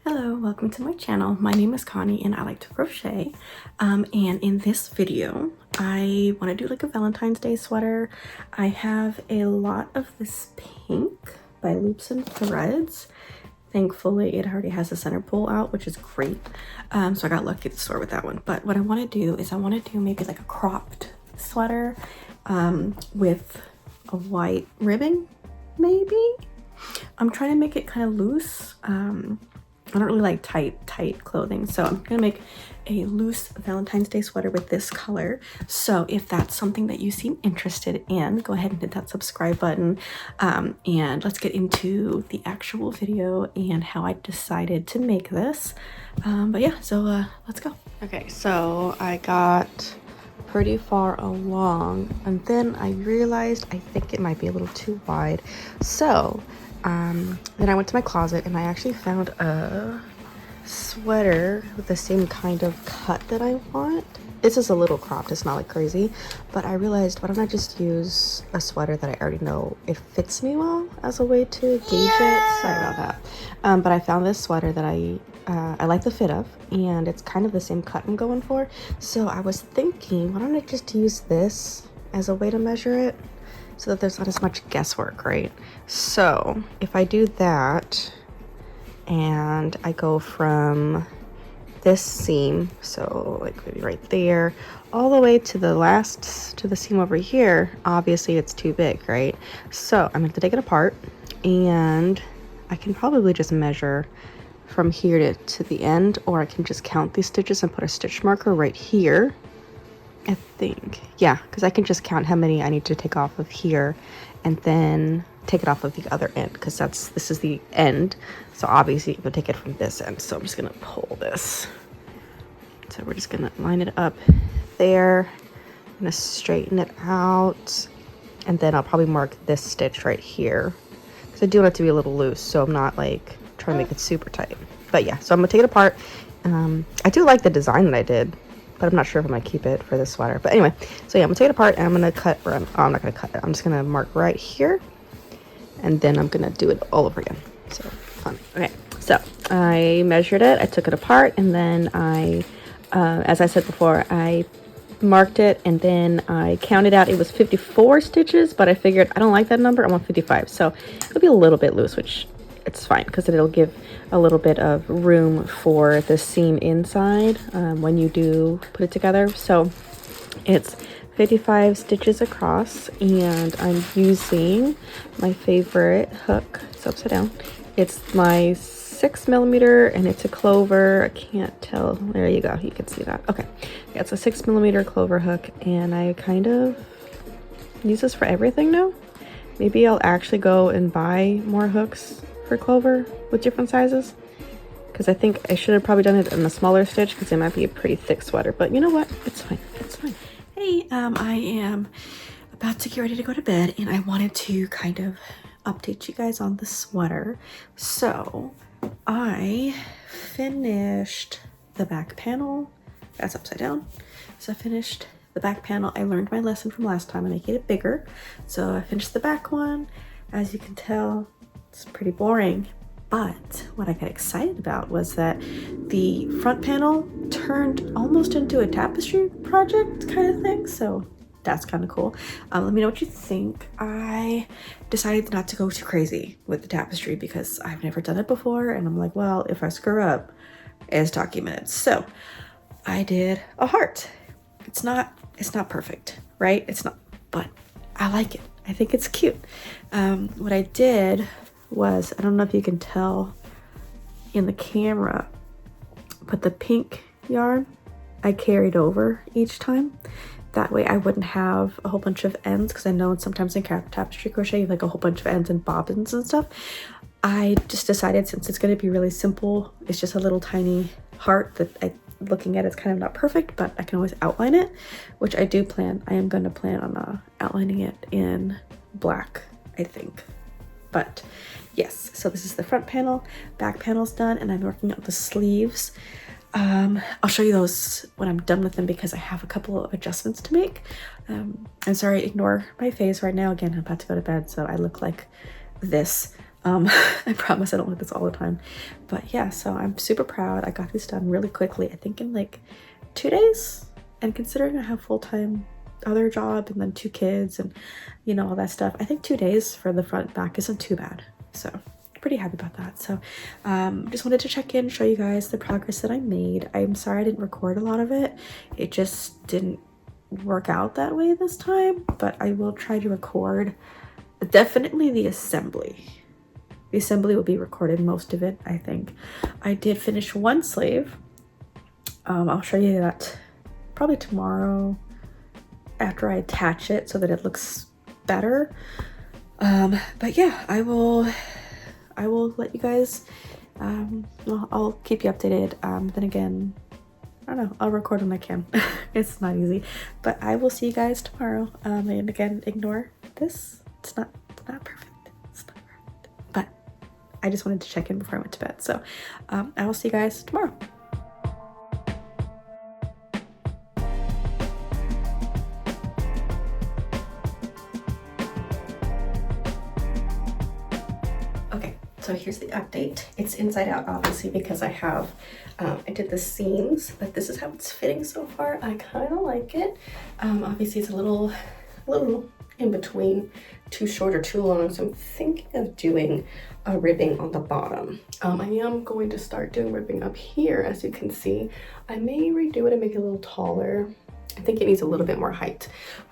Hello, welcome to my channel. My name is Connie and I like to crochet. And in this video, I want to do like a Valentine's Day sweater. I have a lot of this pink by Loops and Threads. Thankfully, it already has a center pull out, which is great. So I got lucky at the store with that one. But what I want to do is I want to do maybe like a cropped sweater with a white ribbon, maybe. I'm trying to make it kind of loose. I don't really like tight clothing, so I'm gonna make a loose Valentine's Day sweater with this color. So if that's something that you seem interested in, go ahead and hit that subscribe button, and let's get into the actual video and how I decided to make this. But yeah, so let's go. Okay, so I got pretty far along and then I realized I think it might be a little too wide, so then I went to my closet and I actually found a sweater with the same kind of cut that I want. This is a little cropped, it's not like crazy, but I realized, why don't I just use a sweater that I already know it fits me well as a way to gauge it. Sorry about that. But I found this sweater that I like the fit of, and it's kind of the same cut I'm going for. So I was thinking, why don't I just use this as a way to measure it, so that there's not as much guesswork, right? So if I do that and I go from this seam, so like maybe right there, all the way to the seam over here, obviously it's too big, right? So I'm going to take it apart, and I can probably just measure from here to the end, or I can just count these stitches and put a stitch marker right here. I think, yeah, because I can just count how many I need to take off of here and then take it off of the other end, because this is the end, so obviously you can take it from this end. So I'm just gonna pull this, so we're just gonna line it up there. I'm gonna straighten it out, and then I'll probably mark this stitch right here, because I do want it to be a little loose, so I'm not like trying to make it super tight. But yeah, so I'm gonna take it apart. I do like the design that I did, but I'm not sure if I'm gonna keep it for this sweater. But anyway, so yeah, I'm gonna take it apart and I'm gonna cut, or I'm not gonna cut it. I'm just gonna mark right here, and then I'm gonna do it all over again. So fun. Okay, so I measured it, I took it apart, and then I, as I said before, I marked it, and then I counted out. It was 54 stitches, but I figured I don't like that number. I want 55, so it'll be a little bit loose, which it's fine, because it'll give a little bit of room for the seam inside when you do put it together. So it's 55 stitches across, and I'm using my favorite hook. It's upside down. It's my 6mm, and it's a clover. I can't tell. There you go. You can see that. Okay. Yeah, it's a 6mm clover hook, and I kind of use this for everything now. Maybe I'll actually go and buy more hooks for clover with different sizes, because I think I should have probably done it in a smaller stitch, because it might be a pretty thick sweater. But you know what? It's fine. It's fine. Hey, I am about to get ready to go to bed, and I wanted to kind of update you guys on the sweater. So I finished the back panel. That's upside down. So I finished the back panel. I learned my lesson from last time and making it bigger. So I finished the back one. As you can tell, it's pretty boring. But what I got excited about was that the front panel turned almost into a tapestry project kind of thing. So that's kind of cool. Let me know what you think. I decided not to go too crazy with the tapestry because I've never done it before. And I'm like, well, if I screw up, it's documented. So I did a heart. It's not perfect, right? It's not, but I like it. I think it's cute. What I did was, I don't know if you can tell in the camera, but the pink yarn I carried over each time. That way I wouldn't have a whole bunch of ends, because I know sometimes in tapestry crochet you have like a whole bunch of ends and bobbins and stuff. I just decided, since it's going to be really simple, it's just a little tiny heart that looking at it's kind of not perfect, but I can always outline it, which I do plan. I am going to plan on outlining it in black, I think. But yes, so this is the front panel. Back panel's done, and I'm working on the sleeves. I'll show you those when I'm done with them, because I have a couple of adjustments to make. I'm sorry, ignore my face right now. Again, I'm about to go to bed, so I look like this. I promise I don't like this all the time. But yeah, so I'm super proud. I got these done really quickly. I think in like 2 days. And considering I have full-time other job and then 2 kids and you know all that stuff, I think 2 days for the front and back isn't too bad. So pretty happy about that. So just wanted to check in, show you guys the progress that I made. I'm sorry I didn't record a lot of it. It just didn't work out that way this time, but I will try to record definitely the assembly. The assembly will be recorded, most of it, I think. I did finish one sleeve. I'll show you that probably tomorrow after I attach it so that it looks better. But yeah, I will let you guys, well, I'll keep you updated. Then again, I don't know, I'll record when I can. It's not easy, but I will see you guys tomorrow. And again, ignore this. It's not perfect. It's not perfect, but I just wanted to check in before I went to bed. So I will see you guys tomorrow. Okay, so here's the update. It's inside out, obviously, because I did the seams, but this is how it's fitting so far. I kind of like it. Obviously it's a little in between, too short or too long, so I'm thinking of doing a ribbing on the bottom. I am going to start doing ribbing up here, as you can see. I may redo it and make it a little taller. I think it needs a little bit more height,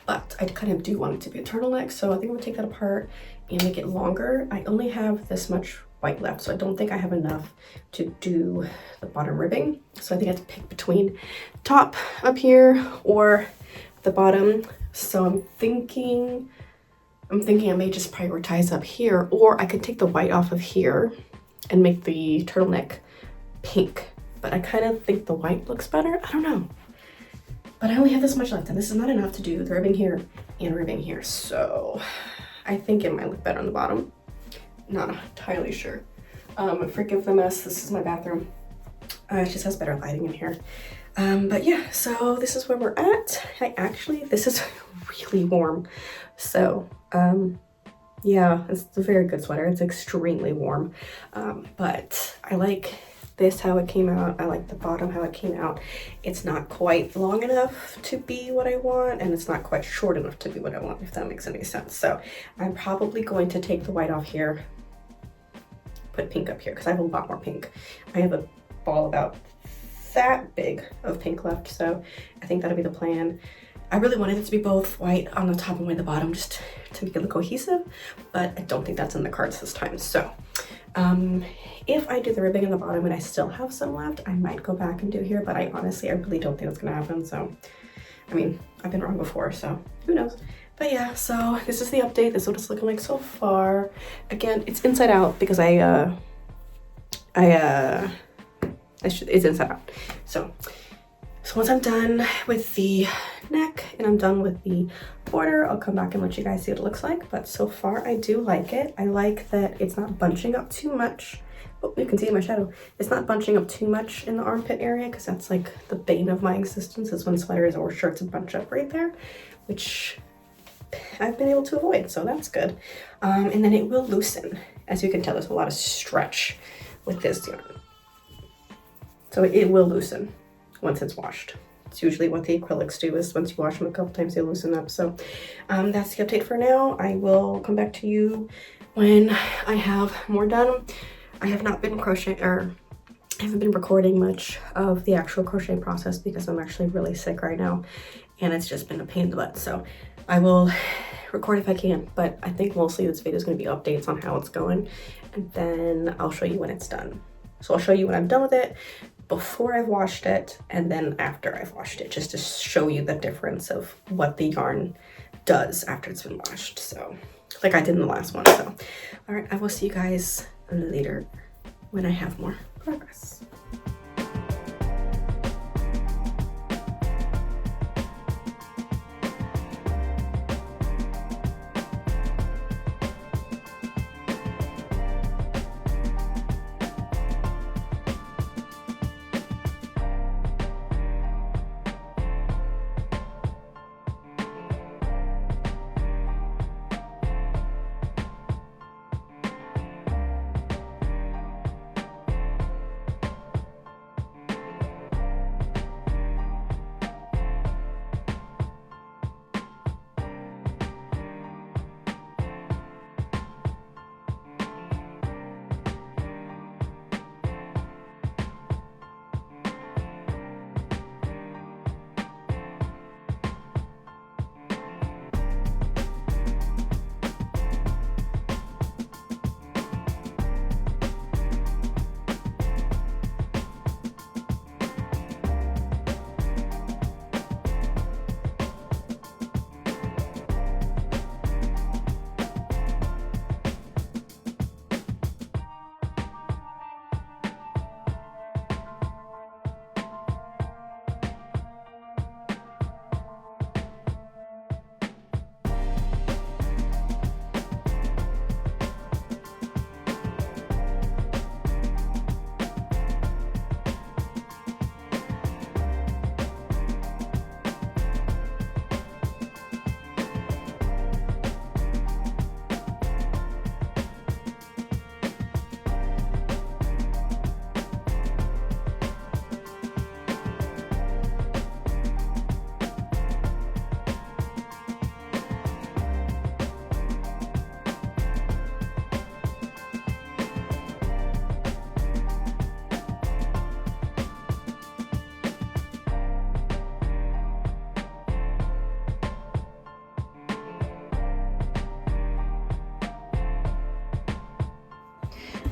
but I kind of do want it to be a turtleneck, so I think I'm gonna take that apart and make it longer. I only have this much white left, so I don't think I have enough to do the bottom ribbing. So I think I have to pick between top up here or the bottom. So I'm thinking I may just prioritize up here, or I could take the white off of here and make the turtleneck pink. But I kind of think the white looks better. I don't know. But I only have this much left, and this is not enough to do the ribbing here and ribbing here. So I think it might look better on the bottom. Not entirely sure. Forgive the mess. This is my bathroom. It just has better lighting in here. But yeah, so this is where we're at. This is really warm. So yeah, it's a very good sweater. It's extremely warm. But I like this, how it came out. I like the bottom, how it came out. It's not quite long enough to be what I want, and it's not quite short enough to be what I want, if that makes any sense. So I'm probably going to take the white off here, put pink up here, because I have a lot more pink. I have a ball about that big of pink left, so I think that'll be the plan. I really wanted it to be both white on the top and white on the bottom, just to make it look cohesive, but I don't think that's in the cards this time. So if I do the ribbing in the bottom and I still have some left, I might go back and do here, but I really don't think that's gonna happen. So I mean, I've been wrong before, so who knows. But yeah, so this is the update. This is what it's looking like so far. Again, it's inside out because it's inside out. So once I'm done with the neck and I'm done with the border, I'll come back and let you guys see what it looks like. But so far, I do like it. I like that it's not bunching up too much. Oh, you can see my shadow. It's not bunching up too much in the armpit area, because that's like the bane of my existence, is when sweaters or shirts bunch up right there, which I've been able to avoid, so that's good. And then it will loosen. As you can tell, there's a lot of stretch with this yarn. So it will loosen once it's washed. It's usually what the acrylics do, is once you wash them a couple times, they loosen up. So that's the update for now. I will come back to you when I have more done. I have not been crocheting, or I haven't been recording much of the actual crochet process because I'm actually really sick right now and it's just been a pain in the butt. So I will record if I can, but I think mostly this video is going to be updates on how it's going, and then I'll show you when it's done. So I'll show you when I'm done with it, before I've washed it, and then after I've washed it, just to show you the difference of what the yarn does after it's been washed. So like I did in the last one. So all right, I will see you guys later when I have more progress.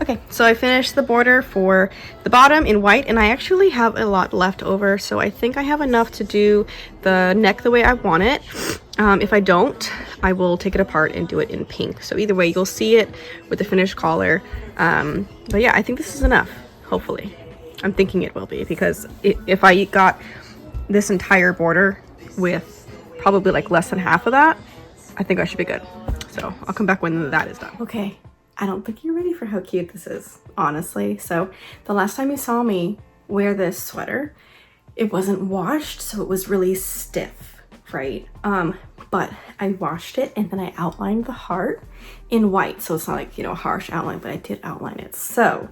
Okay, so I finished the border for the bottom in white, and I actually have a lot left over, so I think I have enough to do the neck the way I want it. If I don't, I will take it apart and do it in pink. So either way, you'll see it with the finished collar. But yeah, I think this is enough, hopefully. I'm thinking it will be, because if I got this entire border with probably like less than half of that, I think I should be good. So I'll come back when that is done. Okay. I don't think you're ready for how cute this is, honestly. So the last time you saw me wear this sweater, it wasn't washed, so it was really stiff, right? But I washed it and then I outlined the heart in white. So it's not like, you know, a harsh outline, but I did outline it. So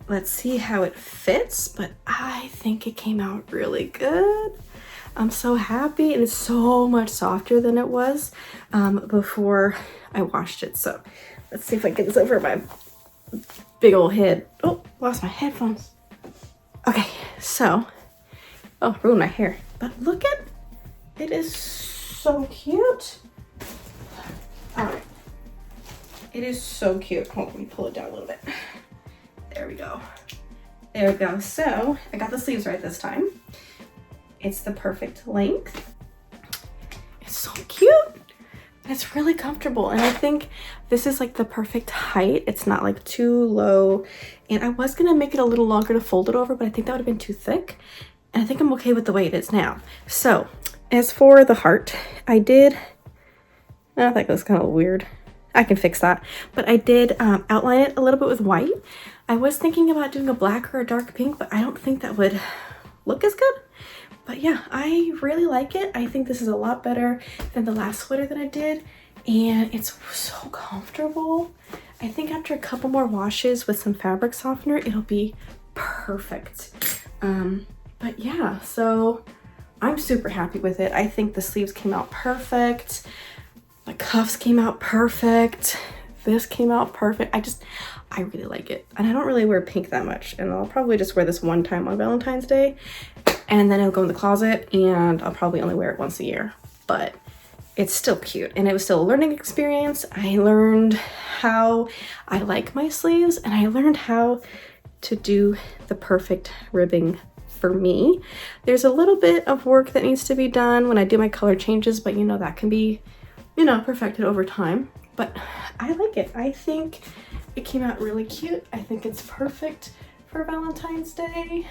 let's see how it fits, but I think it came out really good. I'm so happy, and it's so much softer than it was before I washed it. So let's see if I can get this over my big old head. Oh, lost my headphones. Okay, so, oh, ruined my hair. But look at, it is so cute. All right, it is so cute. Hold on, let me pull it down a little bit. There we go. There we go. So I got the sleeves right this time. It's the perfect length. It's so cute. It's really comfortable, and I think this is like the perfect height. It's not like too low, and I was gonna make it a little longer to fold it over, but I think that would have been too thick, and I think I'm okay with the way it is now. So as for the heart, I did, I think it was kind of weird. I can fix that, but I did outline it a little bit with white. I was thinking about doing a black or a dark pink, but I don't think that would look as good. But yeah, I really like it. I think this is a lot better than the last sweater that I did, and it's so comfortable. I think after a couple more washes with some fabric softener, it'll be perfect. But yeah, so I'm super happy with it. I think the sleeves came out perfect. The cuffs came out perfect. This came out perfect. I really like it. And I don't really wear pink that much, and I'll probably just wear this one time on Valentine's Day, and then it'll go in the closet, and I'll probably only wear it once a year. But it's still cute, and it was still a learning experience. I learned how I like my sleeves, and I learned how to do the perfect ribbing for me. There's a little bit of work that needs to be done when I do my color changes, but you know, that can be, you know, perfected over time. But I like it. I think it came out really cute. I think it's perfect for Valentine's Day.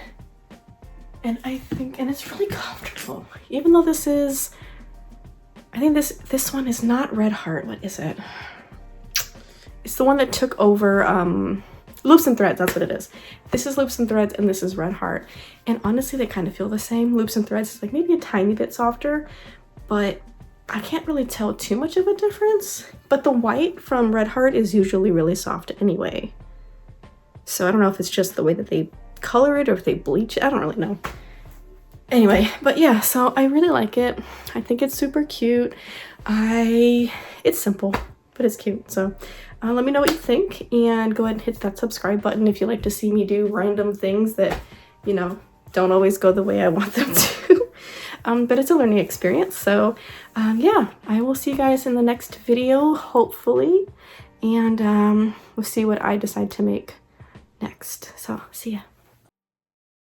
And it's really comfortable. Even though this is, I think this one is not Red Heart. What is it? It's the one that took over Loops and Threads, that's what it is. This is Loops and Threads, and this is Red Heart. And honestly, they kind of feel the same. Loops and Threads is like maybe a tiny bit softer, but I can't really tell too much of a difference. But the white from Red Heart is usually really soft anyway. So I don't know if it's just the way that they color it or if they bleach it. I don't really know. Anyway, but yeah, so I really like it. I think it's super cute. It's simple, but it's cute. So let me know what you think, and go ahead and hit that subscribe button if you like to see me do random things that, you know, don't always go the way I want them to. But it's a learning experience. So yeah, I will see you guys in the next video, hopefully, and we'll see what I decide to make next. So see ya.